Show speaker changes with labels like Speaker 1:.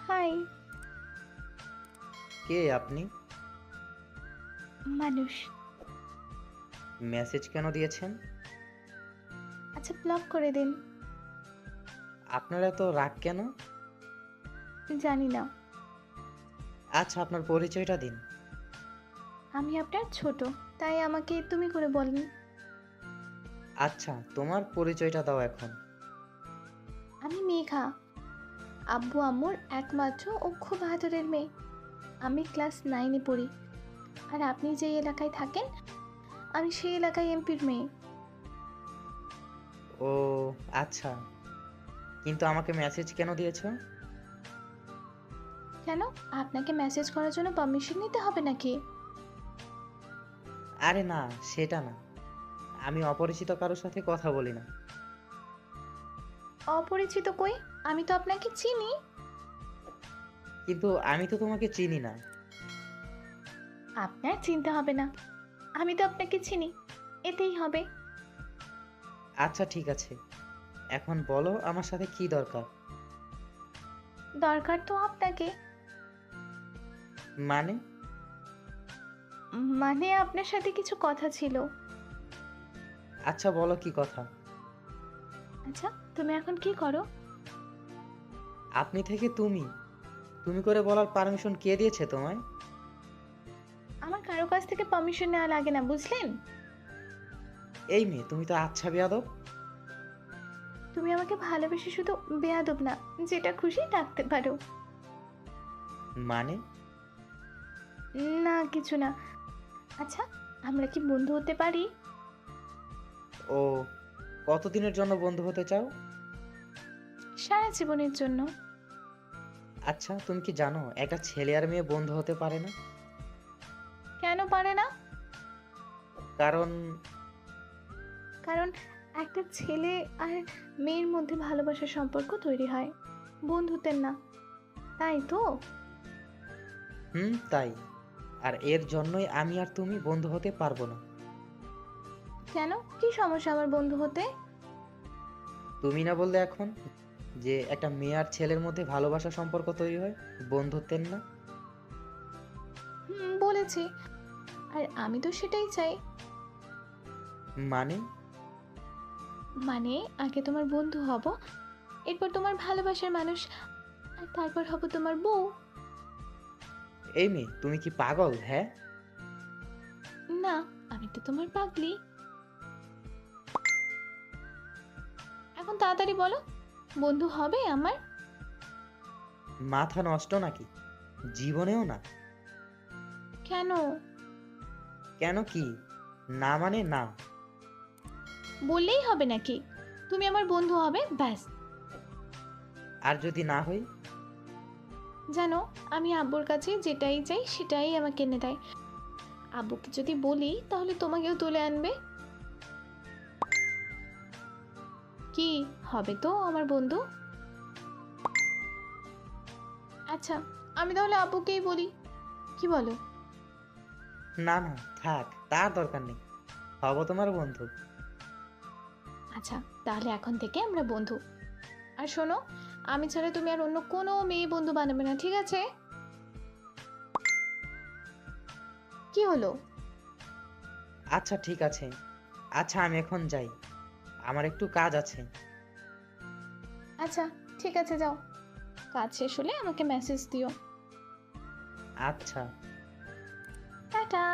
Speaker 1: High.
Speaker 2: কে আপনি?
Speaker 1: মানুষ।
Speaker 2: Message কেন দিয়েছেন?
Speaker 1: আচ্ছা, ব্লক করে দিন।
Speaker 2: আপনার এত রাগ কেন?
Speaker 1: জানি না।
Speaker 2: আচ্ছা, আপনার পরিচয়টা দিন।
Speaker 1: আমি আপনার ছোট, তাই আমাকে তুমি করে বলেন।
Speaker 2: আচ্ছা, তোমার পরিচয়টা দাও এখন।
Speaker 1: আমি মেঘা, আব্বু আম্মুর একমাত্র ও খুব আদরের মেয়ে। আমি ক্লাস 9-এ পড়ি। আর আপনি যে এলাকায় থাকেন, আমি সেই এলাকায় এমপির মেয়ে।
Speaker 2: ও আচ্ছা, কিন্তু আমাকে মেসেজ কেন দিয়েছো?
Speaker 1: কেন? আপনাকে মেসেজ করার জন্য পারমিশন নিতে হবে নাকি?
Speaker 2: আরে না, সেটা না। আমি অপরিচিত কারোর সাথে কথা বলি না।
Speaker 1: অপরিচিত কই? আমি তো আপনাকে চিনি।
Speaker 2: কিন্তু আমি তো তোমাকে চিনি না।
Speaker 1: আপনার চিনতে হবে না, আমি তো আপনাকে চিনি, এতেই হবে।
Speaker 2: আচ্ছা ঠিক আছে, এখন বলো আমার সাথে কি দরকার?
Speaker 1: দরকার তো আপনাকে।
Speaker 2: মানে?
Speaker 1: মানে আপনার সাথে কিছু কথা ছিল।
Speaker 2: আচ্ছা বলো কি কথা?
Speaker 1: আচ্ছা, তুমি এখন কি করো?
Speaker 2: আপনি থেকে তুমি, তুমি করে বলার পারমিশন কে দিয়েছে তোমায়?
Speaker 1: আমার কারো কাছ থেকে পারমিশন নেওয়া লাগে না, বুঝলেন?
Speaker 2: এই মেয়ে, তুমি তো আচ্ছা বেয়াদব।
Speaker 1: তুমি আমাকে ভালোবেসে শুধু বেয়াদব না, যেটা খুশি ডাকতে পারো।
Speaker 2: মানে?
Speaker 1: না, কিছু না। আচ্ছা, আমরা কি বন্ধু হতে পারি?
Speaker 2: ও, কতদিনের জন্য বন্ধু হতে চাও?
Speaker 1: সারা জীবনের জন্য।
Speaker 2: আচ্ছা, তুমি কি জানো একটা ছেলে আর মেয়ে বন্ধু হতে পারে না?
Speaker 1: কেন পারে না?
Speaker 2: কারণ
Speaker 1: কারণ একটা ছেলে আর মেয়ের মধ্যে ভালোবাসার সম্পর্ক তৈরি হয়, বন্ধুত্বের না। তাই তো।
Speaker 2: তাই। আর এর জন্যই আমি আর তুমি বন্ধু হতে পারবো না।
Speaker 1: কেন? কি সমস্যা আমার বন্ধু হতে?
Speaker 2: তুমি না বললে এখন যে একটা মেয়ে আর ছেলের মধ্যে ভালোবাসা সম্পর্ক তৈরি হয়, বন্ধুত্বের না?
Speaker 1: বলেছি। আর আমি তো সেটাই চাই।
Speaker 2: মানে?
Speaker 1: মানে আগে তোমার বন্ধু হব, এরপর তোমার ভালোবাসার মানুষ, আর তারপর হব তোমার বউ।
Speaker 2: এই মেয়ে, তুমি কি পাগল? হ্যাঁ।
Speaker 1: না, আমি তো তোমার পাগলি। এখন তাড়াতাড়ি বলো, বন্ধু হবে আমার?
Speaker 2: মাথা নষ্ট নাকি? জীবনেও না।
Speaker 1: কেন?
Speaker 2: কেন কি? না মানে না।
Speaker 1: বললেই হবে নাকি? তুমি আমার বন্ধু হবে, ব্যাস।
Speaker 2: আর যদি না হই?
Speaker 1: জানো, আমি আব্বুর কাছে যেটাই চাই সেটাই আমাকে এনে দেয়। আব্বুকে যদি বলি তাহলে তোমাকেও তুলে আনবে। কি হবে তো আমার বন্ধু? আচ্ছা, আমি তাহলে আব্বুকেই বলি, কি বলো?
Speaker 2: না না, থাক, তার দরকার নেই। হব তোমার বন্ধু।
Speaker 1: আচ্ছা, তাহলে এখন থেকে আমরা বন্ধু। আর শোনো, আমি ছাড়া তুমি আর অন্য কোনো মেয়ে বন্ধু বানাবে না, ঠিক আছে? কি হলো?
Speaker 2: আচ্ছা ঠিক আছে। আচ্ছা, আমি এখন যাই, আমার একটু কাজ আছে।
Speaker 1: আচ্ছা, ঠিক আছে, যাও। কাজ শেষ হলে আমাকে মেসেজ দিও।
Speaker 2: আচ্ছা।
Speaker 1: টাটা।